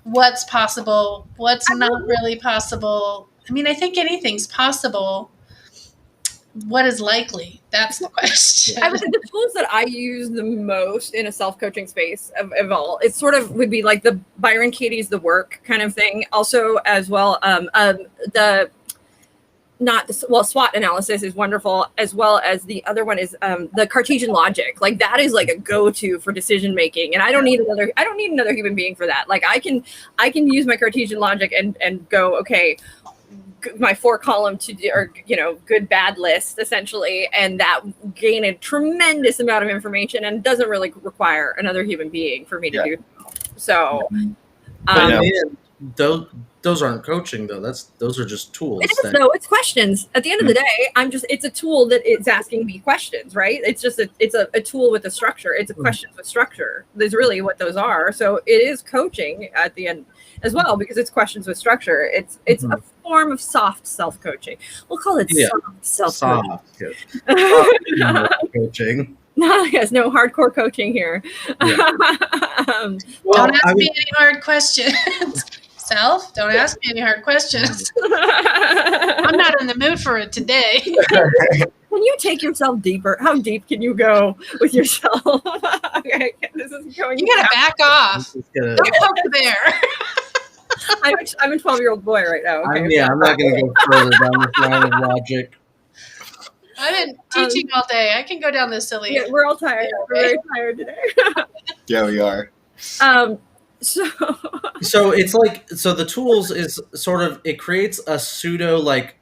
what's possible, what's not really possible. I mean, I think anything's possible. What is likely? That's the question. I would say the tools that I use the most in a self-coaching space of all, it sort of would be like the Byron Katie's The Work kind of thing. Also, as well, SWOT analysis is wonderful, as well as the other one is the Cartesian logic. Like that is like a go-to for decision making, and I don't need another human being for that. Like I can use my Cartesian logic and go, okay, my 4-column good bad list essentially, and that gain a tremendous amount of information and doesn't really require another human being for me to do so. Those aren't coaching though. Those are just tools. It's questions. At the end of the day, it's a tool that is asking me questions, right? It's just a tool with a structure. It's a questions with structure. There's really what those are. So it is coaching at the end as well, because it's questions with structure. It's a form of soft self-coaching. We'll call it soft self-coaching. Soft coaching. Yes, no hardcore coaching here. Yeah. Don't ask me any hard questions. Don't ask me any hard questions. I'm not in the mood for it today. Can you take yourself deeper? How deep can you go with yourself? Okay, this is going. You gotta back off. Don't poke the bear. I'm a 12-year-old boy right now. Okay? I'm not going to go further down this line of logic. I've been teaching all day. I can go down this silly. Yeah, we're all tired. We're very tired today. Yeah, we are. So it's like, so the tools is sort of, it creates a pseudo, like,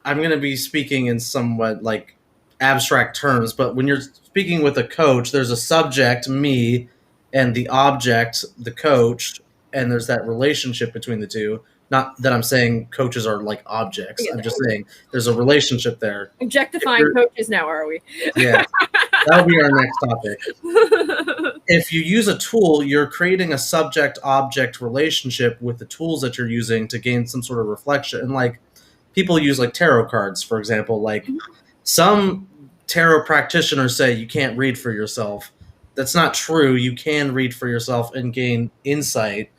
I'm going to be speaking in somewhat like abstract terms, but when you're speaking with a coach, there's a subject, me, and the object, the coach, and there's that relationship between the two. Not that I'm saying coaches are like objects. I'm just saying there's a relationship there. Objectifying coaches now, are we? Yeah, that'll be our next topic. If you use a tool, you're creating a subject-object relationship with the tools that you're using to gain some sort of reflection. And like, people use like tarot cards, for example. Like, some tarot practitioners say you can't read for yourself. That's not true. You can read for yourself and gain insight.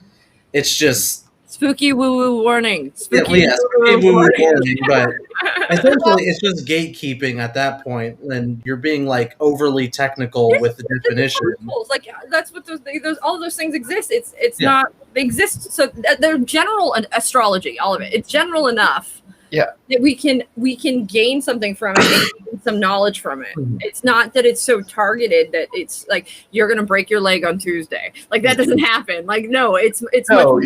It's just Spooky woo woo warning. yeah, Spooky woo woo warning, but essentially it's just gatekeeping at that point, and you're being like overly technical with the definition. Like, that's what those all those things exist. It's Yeah. not, they exist. So they're general astrology, all of it. It's general enough. Yeah. That we can gain something from it, and gain some knowledge from it. Mhm. It's not that it's so targeted that it's like you're gonna break your leg on Tuesday. Like, that doesn't happen. Like, no, it's much more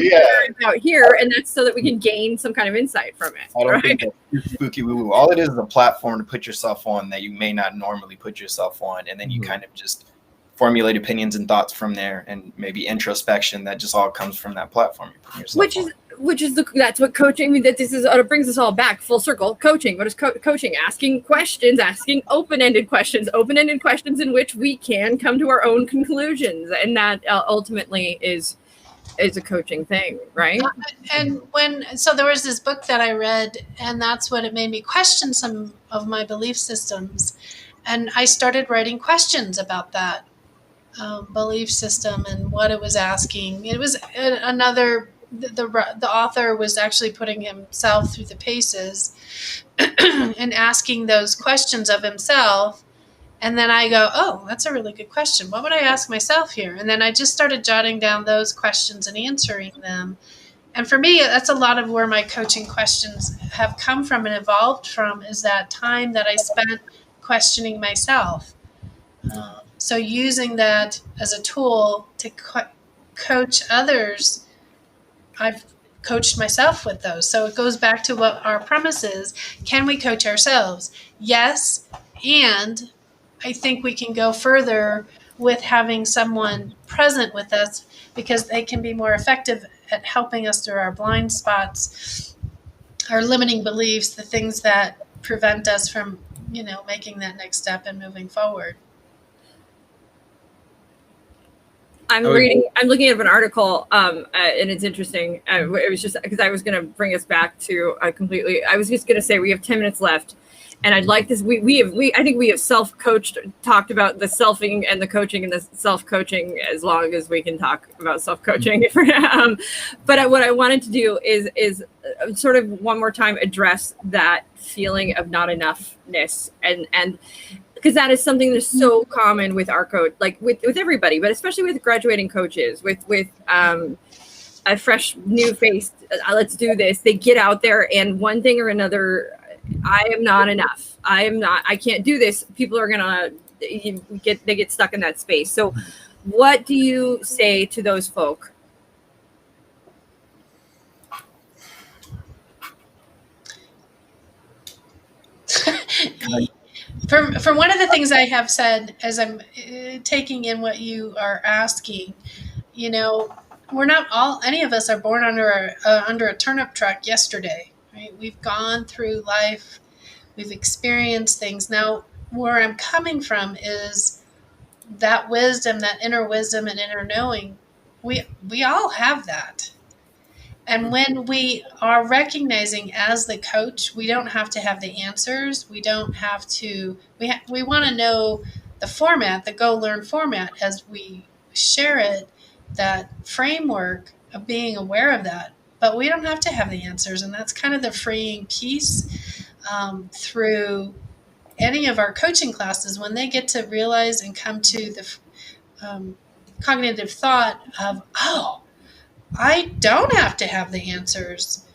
out here, and that's so that we can gain some kind of insight from it. I don't right? think that's spooky woo woo. All it is a platform to put yourself on that you may not normally put yourself on, and then you kind of just formulate opinions and thoughts from there, and maybe introspection that just all comes from that platform you're putting yourself on. That's what coaching. I mean, that this is, it brings us all back full circle. Coaching. What is coaching? Asking questions, asking open-ended questions in which we can come to our own conclusions, and that ultimately is a coaching thing, right? And so there was this book that I read, and that's what it made me question some of my belief systems, and I started writing questions about that belief system and what it was asking. It was another. The author was actually putting himself through the paces and asking those questions of himself. And then I go, oh, that's a really good question. What would I ask myself here? And then I just started jotting down those questions and answering them. And for me, that's a lot of where my coaching questions have come from and evolved from, is that time that I spent questioning myself. So using that as a tool to coach others, I've coached myself with those. So it goes back to what our premise is. Can we coach ourselves? Yes. And I think we can go further with having someone present with us, because they can be more effective at helping us through our blind spots, our limiting beliefs, the things that prevent us from, making that next step and moving forward. I'm looking at an article, and it's interesting. It was just because I was going to bring us back to I was just going to say we have 10 minutes left, and I'd like this. I think we have self-coached, talked about the selfing and the coaching and the self-coaching as long as we can talk about self-coaching. But what I wanted to do is sort of one more time address that feeling of not enoughness, and because that is something that's so common with our coach, like with everybody, but especially with graduating coaches, with a fresh new face. Let's do this. They get out there, and one thing or another, I am not enough. I can't do this. People are gonna get stuck in that space. So what do you say to those folk? From one of the things I have said as I'm taking in what you are asking, we're not any of us are born under a turnip truck yesterday, right? We've gone through life, we've experienced things. Now, where I'm coming from is that wisdom, that inner wisdom and inner knowing. We all have that. And when we are recognizing as the coach, we don't have to have the answers. We don't have to, we want to know the format, the Go Learn format, as we share it, that framework of being aware of that. But we don't have to have the answers. And that's kind of the freeing piece through any of our coaching classes, when they get to realize and come to the cognitive thought of, oh, I don't have to have the answers.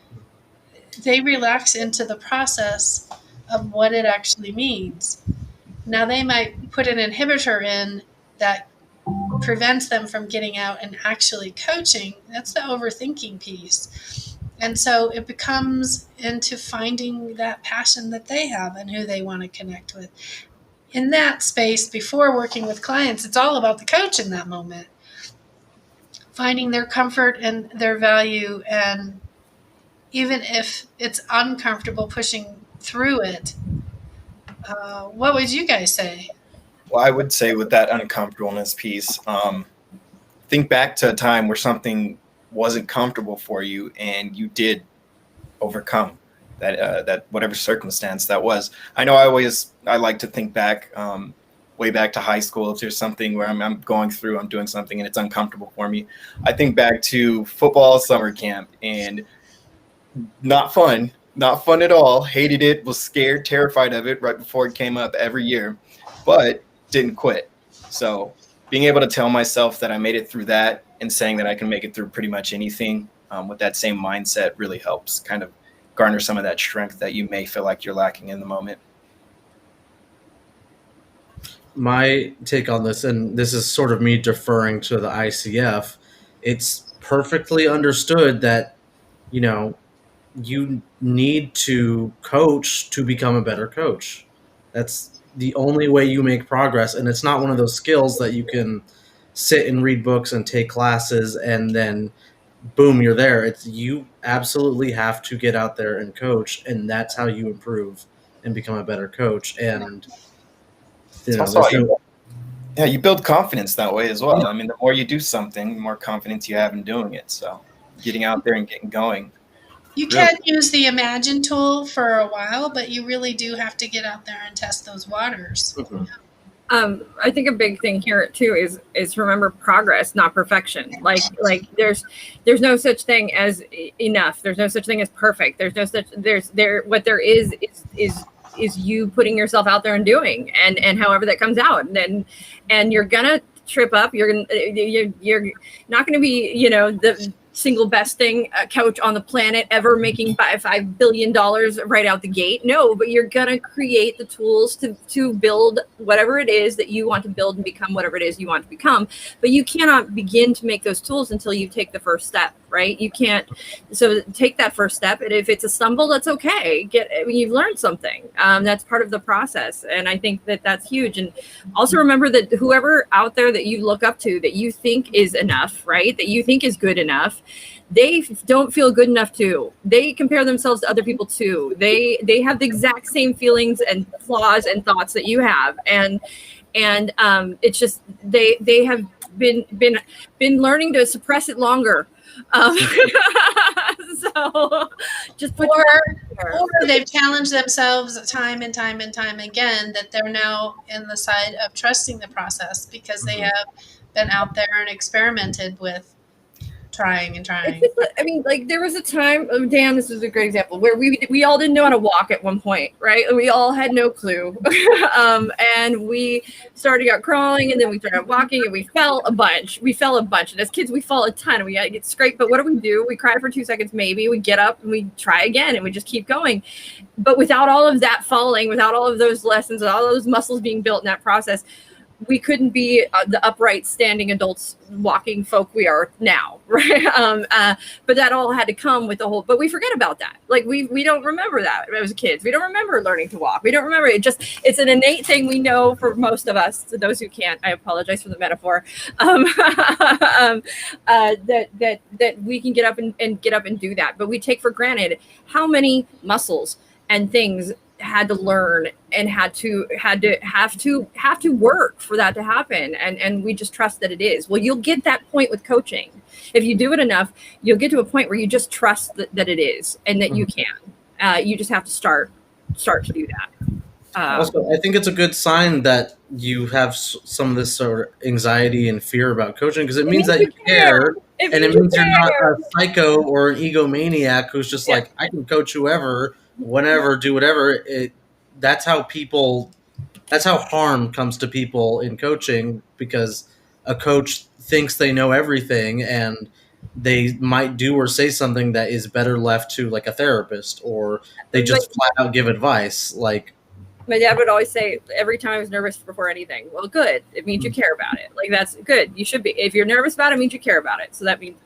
They relax into the process of what it actually means. Now, they might put an inhibitor in that prevents them from getting out and actually coaching, that's the overthinking piece. And so it becomes into finding that passion that they have and who they want to connect with. In that space, before working with clients, it's all about the coach in that moment, finding their comfort and their value. And even if it's uncomfortable, pushing through it. What would you guys say? Well, I would say with that uncomfortableness piece, think back to a time where something wasn't comfortable for you and you did overcome that whatever circumstance that was. I know I like to think back way back to high school. If there's something where I'm going through, I'm doing something and it's uncomfortable for me, I think back to football summer camp, and not fun at all. Hated it, was scared, terrified of it right before it came up every year, but didn't quit. So being able to tell myself that I made it through that and saying that I can make it through pretty much anything with that same mindset really helps kind of garner some of that strength that you may feel like you're lacking in the moment. My take on this, and this is sort of me deferring to the ICF, it's perfectly understood that, you need to coach to become a better coach. That's the only way you make progress. And it's not one of those skills that you can sit and read books and take classes and then boom, you're there. It's you absolutely have to get out there and coach, and that's how you improve and become a better coach. And you build confidence that way as well. I mean, the more you do something, the more confidence you have in doing it. So getting out there and getting going. You can use the Imagine tool for a while, but you really do have to get out there and test those waters. Mm-hmm. I think a big thing here too is remember progress, not perfection. Like there's no such thing as enough. There's no such thing as perfect. What there is you putting yourself out there and doing, and however that comes out, and you're gonna trip up. You're not gonna be the single best thing coach on the planet ever, making $5 billion right out the gate. No, but you're gonna create the tools to build whatever it is that you want to build and become whatever it is you want to become. But you cannot begin to make those tools until you take the first step, right? You can't. So take that first step, and if it's a stumble, that's okay. You've learned something. That's part of the process, and I think that's huge. And also remember that whoever out there that you look up to, that you think is enough, right? That you think is good enough, they don't feel good enough too. They compare themselves to other people too. They have the exact same feelings and flaws and thoughts that you have, and it's just they have been learning to suppress it longer. So just or they've challenged themselves time and time and time again, that they're now in the side of trusting the process because they have been out there and experimented with trying and trying. I mean, like there was a time, Dan, this is a great example, where we all didn't know how to walk at one point, right? We all had no clue. And we started out crawling, and then we started walking, and we fell a bunch. And as kids, we fall a ton. We get scraped, but what do? We cry for 2 seconds, maybe. We get up and we try again, and we just keep going. But without all of that falling, without all of those lessons, all those muscles being built in that process, we couldn't be the upright, standing adults, walking folk we are now, right? But that all had to come with the whole. But we forget about that. Like we don't remember that as kids. We don't remember learning to walk. We don't remember it. It's an innate thing we know for most of us. To those who can't, I apologize for the metaphor. That we can get up and do that. But we take for granted how many muscles and things had to learn and have to work for that to happen, and we just trust that it is. Well, you'll get that point with coaching. If you do it enough, you'll get to a point where you just trust that it is, and that you can. You just have to start to do that. Also, I think it's a good sign that you have some of this sort of anxiety and fear about coaching, because it means that you care. And it means you're not a psycho or an egomaniac who's just like, I can coach whoever, whenever, do whatever. That's how harm comes to people in coaching, because a coach thinks they know everything, and they might do or say something that is better left to like a therapist, or they just flat out give advice. Like, My dad would always say, every time I was nervous before anything, well, good. It means you care about it. Like, that's good. You should be. If you're nervous about it, it means you care about it. So that means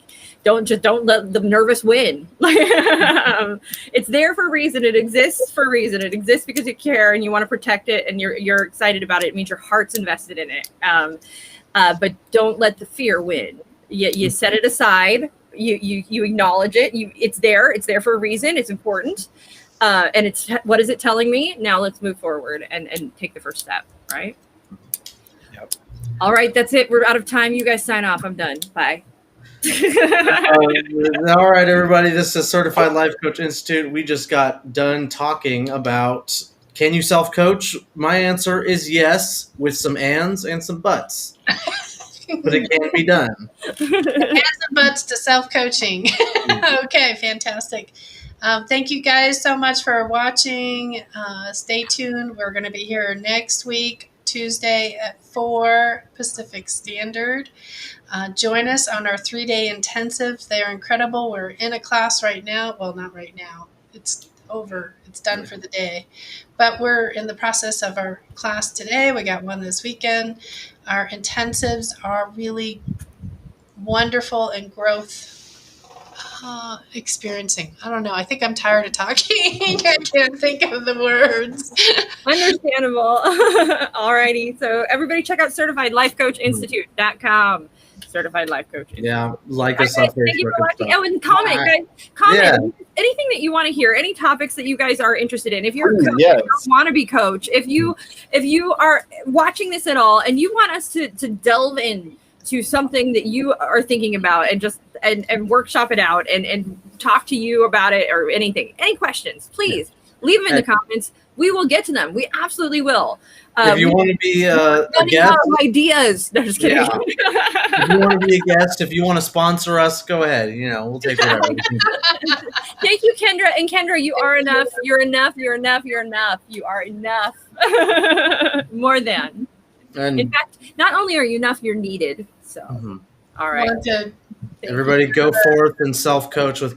don't let the nervous win. It's there for a reason. It exists for a reason. It exists because you care and you want to protect it and you're excited about it. It means your heart's invested in it. But don't let the fear win. You set it aside. You acknowledge it. It's there. It's there for a reason. It's important. And it's, what is it telling me? Now let's move forward and take the first step, right? Yep. All right, that's it. We're out of time. You guys sign off. I'm done. Bye. All right, everybody. This is Certified Life Coach Institute. We just got done talking about, can you self-coach? My answer is yes, with some ands and some buts. But it can be done. Ands and buts to self-coaching. Okay, fantastic. Thank you guys so much for watching. Stay tuned. We're going to be here next week, Tuesday at 4 Pacific Standard. Join us on our 3-day intensive. They are incredible. We're in a class right now. Well, not right now. It's over. It's done for the day. But we're in the process of our class today. We got one this weekend. Our intensives are really wonderful and growth experiencing. I don't know. I think I'm tired of talking. I can't think of the words. Understandable. All righty. So everybody check out CertifiedLifeCoachInstitute.com. Certified Life Coach Institute. Yeah, like us on Facebook. Thank you for watching. Oh, and comment, guys. Comment anything that you want to hear, any topics that you guys are interested in. If you're a coach, if you want to be coach, if you are watching this at all and you want us to delve in to something that you are thinking about and just and workshop it out and talk to you about it or anything, any questions, please leave them in the comments. We will get to them. We absolutely will. If you want to be a guest, ideas. No, just kidding. Yeah. If you want to be a guest, if you want to sponsor us, go ahead. We'll take whatever. Thank you, Kendra. And Kendra, you are enough. You're enough. You're enough. You're enough. You are enough. More than. And in fact, not only are you enough, you're needed. So, all right. Everybody go forth and self-coach with